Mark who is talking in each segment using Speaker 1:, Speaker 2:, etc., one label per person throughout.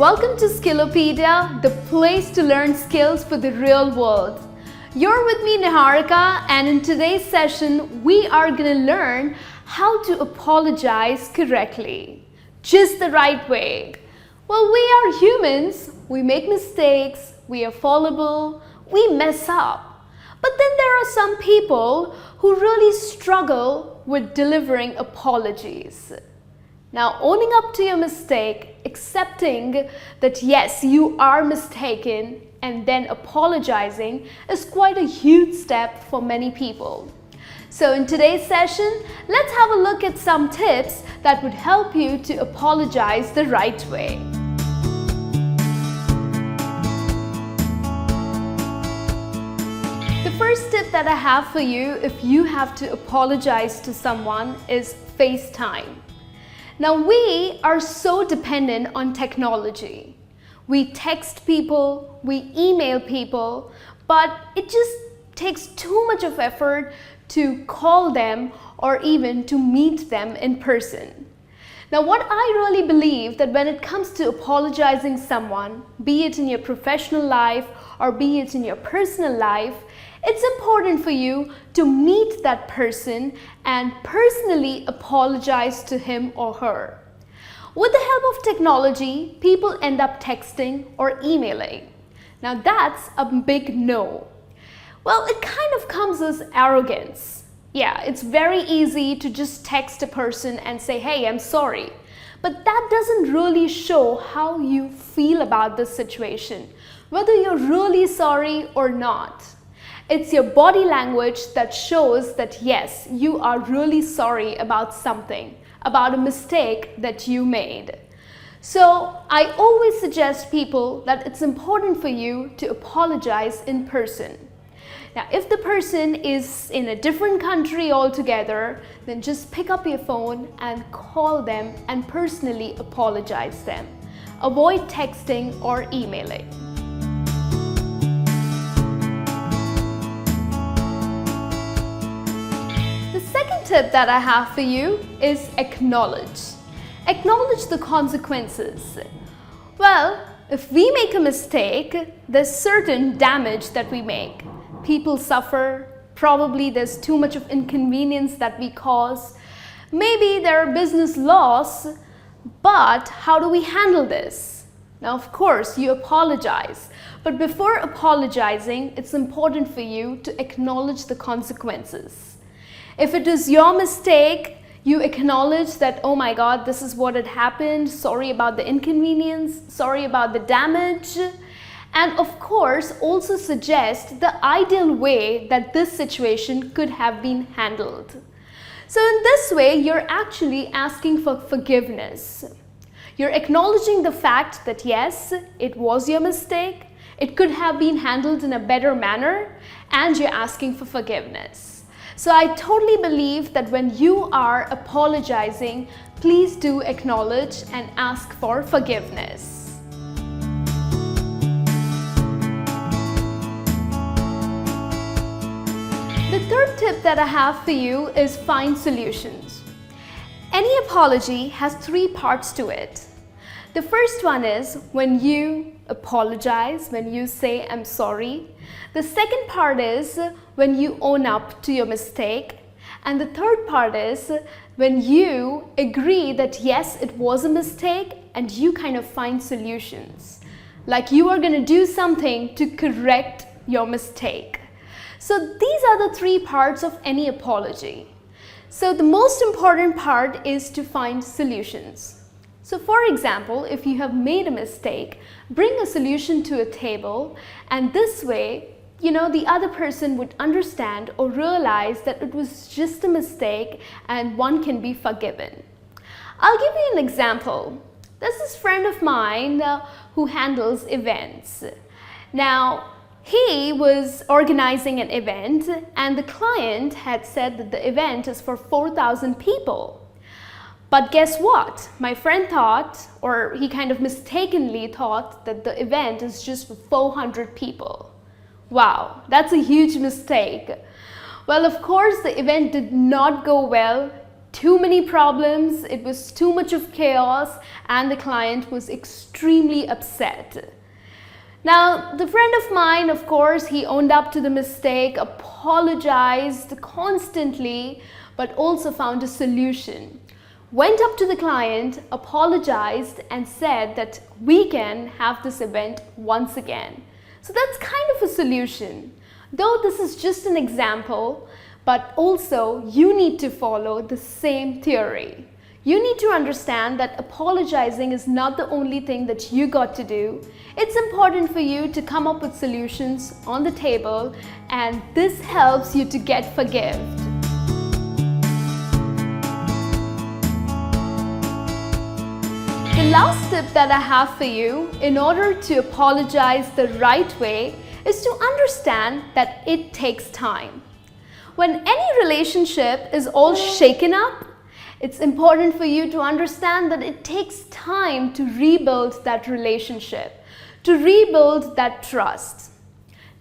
Speaker 1: Welcome to Skillopedia, the place to learn skills for the real world. You're with me, NIharika, and in today's session, we are going to learn how to apologize correctly, just the right way. Well, we are humans, we make mistakes, we are fallible, we mess up. But then there are some people who really struggle with delivering apologies. Now, owning up to your mistake, accepting that yes, you are mistaken, and then apologizing is quite a huge step for many people. So in today's session, let's have a look at some tips that would help you to apologize the right way. The first tip that I have for you if you have to apologize to someone is FaceTime. Now, we are so dependent on technology. We text people, we email people, but it just takes too much of effort to call them or even to meet them in person. Now, what I really believe that when it comes to apologizing someone, be it in your professional life or be it in your personal life, it's important for you to meet that person and personally apologize to him or her. With the help of technology, people end up texting or emailing. Now that's a big no. Well, it kind of comes as arrogance. Yeah, it's very easy to just text a person and say, hey, I'm sorry. But that doesn't really show how you feel about this situation, whether you're really sorry or not. It's your body language that shows that yes, you are really sorry about something, about a mistake that you made. So I always suggest people that it's important for you to apologize in person. Now, if the person is in a different country altogether, then just pick up your phone and call them and personally apologize them. Avoid texting or emailing. Tip that I have for you is acknowledge. Acknowledge the consequences. Well, if we make a mistake, there's certain damage that we make. People suffer, probably there's too much of inconvenience that we cause. Maybe there are business loss, but how do we handle this? Now, of course, you apologize. But before apologizing, it's important for you to acknowledge the consequences. If it is your mistake, you acknowledge that, oh my God, this is what had happened. Sorry about the inconvenience. Sorry about the damage. And of course, also suggest the ideal way that this situation could have been handled. So in this way, you're actually asking for forgiveness. You're acknowledging the fact that yes, it was your mistake. It could have been handled in a better manner, and you're asking for forgiveness. So I totally believe that when you are apologizing, please do acknowledge and ask for forgiveness. The third tip that I have for you is find solutions. Any apology has three parts to it. The first one is when you apologize, when you say, I'm sorry. The second part is when you own up to your mistake. And the third part is when you agree that yes, it was a mistake and you kind of find solutions. Like you are going to do something to correct your mistake. So these are the three parts of any apology. So the most important part is to find solutions. So for example, if you have made a mistake, bring a solution to a table, and this way, the other person would understand or realize that it was just a mistake and one can be forgiven. I'll give you an example. There's this friend of mine who handles events. Now, he was organizing an event and the client had said that the event is for 4,000 people. But guess what? My friend thought, or he kind of mistakenly thought, that the event is just for 400 people. Wow, that's a huge mistake. Well, of course, the event did not go well. too many problems, it was too much of chaos, and the client was extremely upset. Now, the friend of mine, of course, he owned up to the mistake, apologized constantly, but also found a solution. Went up to the client, apologized, and said that we can have this event once again. So that's kind of a solution. Though this is just an example, but also you need to follow the same theory. You need to understand that apologizing is not the only thing that you got to do. It's important for you to come up with solutions on the table, and this helps you to get forgiven. The last tip that I have for you in order to apologize the right way is to understand that it takes time. When any relationship is all shaken up, it's important for you to understand that it takes time to rebuild that relationship, to rebuild that trust.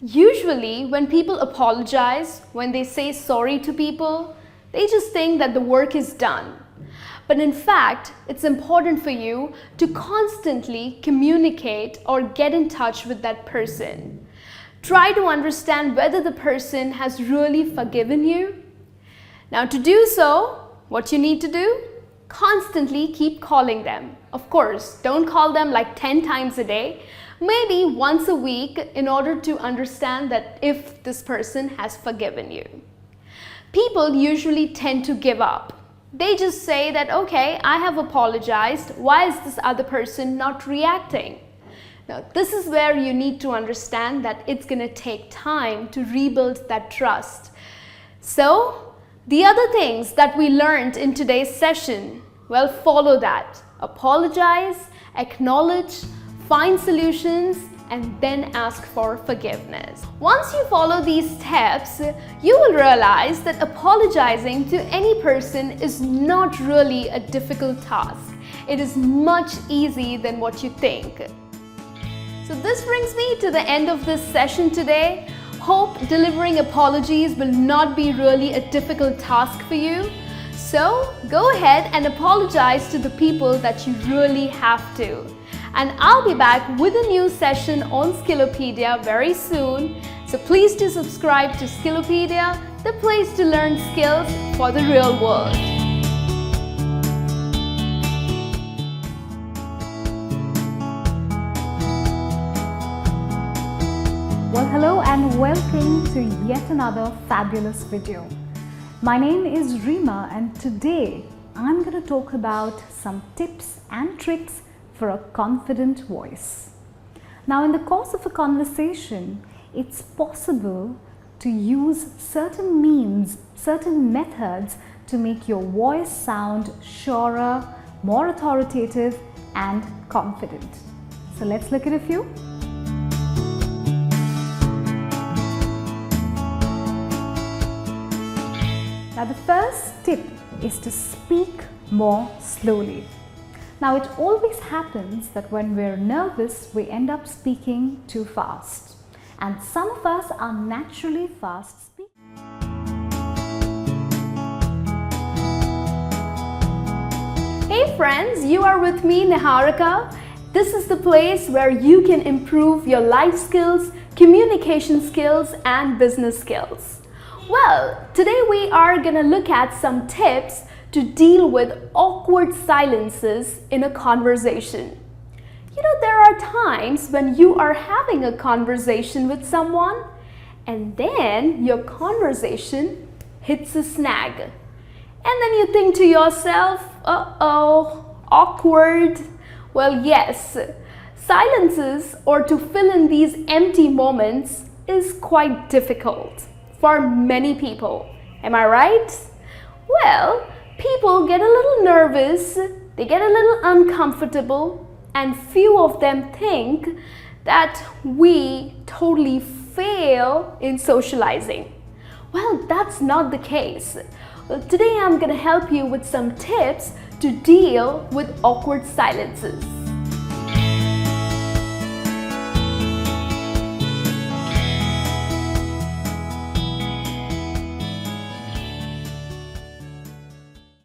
Speaker 1: Usually, when people apologize, when they say sorry to people, they just think that the work is done. But in fact, it's important for you to constantly communicate or get in touch with that person. Try to understand whether the person has really forgiven you. Now, to do so, what you need to do? Constantly keep calling them. Of course, don't call them like 10 times a day. Maybe once a week in order to understand that if this person has forgiven you. People usually tend to give up. They just say that, okay, I have apologized. Why is this other person not reacting? Now, this is where you need to understand that it's going to take time to rebuild that trust. So, the other things that we learned in today's session, well, follow that. Apologize, acknowledge, find solutions, and then ask for forgiveness. Once you follow these steps, you will realize that apologizing to any person is not really a difficult task. It is much easier than what you think. So this brings me to the end of this session today. Hope delivering apologies will not be really a difficult task for you. So go ahead and apologize to the people that you really have to. And I'll be back with a new session on Skillopedia very soon. So please do subscribe to Skillopedia, the place to learn skills for the real world.
Speaker 2: Well, hello and welcome to yet another fabulous video. My name is Rima, and today I'm going to talk about some tips and tricks for a confident voice. Now, in the course of a conversation, it's possible to use certain means, certain methods to make your voice sound surer, more authoritative and confident. So let's look at a few. Now, the first tip is to speak more slowly. Now, it always happens that when we're nervous, we end up speaking too fast. And some of us are naturally fast speakers.
Speaker 1: Hey friends, you are with me, NIharika. This is the place where you can improve your life skills, communication skills, and business skills. Well, today we are going to look at some tips to deal with awkward silences in a conversation. You know, there are times when you are having a conversation with someone and then your conversation hits a snag. And then you think to yourself, uh-oh, awkward. Well, yes, silences or to fill in these empty moments is quite difficult for many people. Am I right? Well, people get a little nervous, they get a little uncomfortable, and few of them think that we totally fail in socializing. Well, that's not the case. Today I'm going to help you with some tips to deal with awkward silences.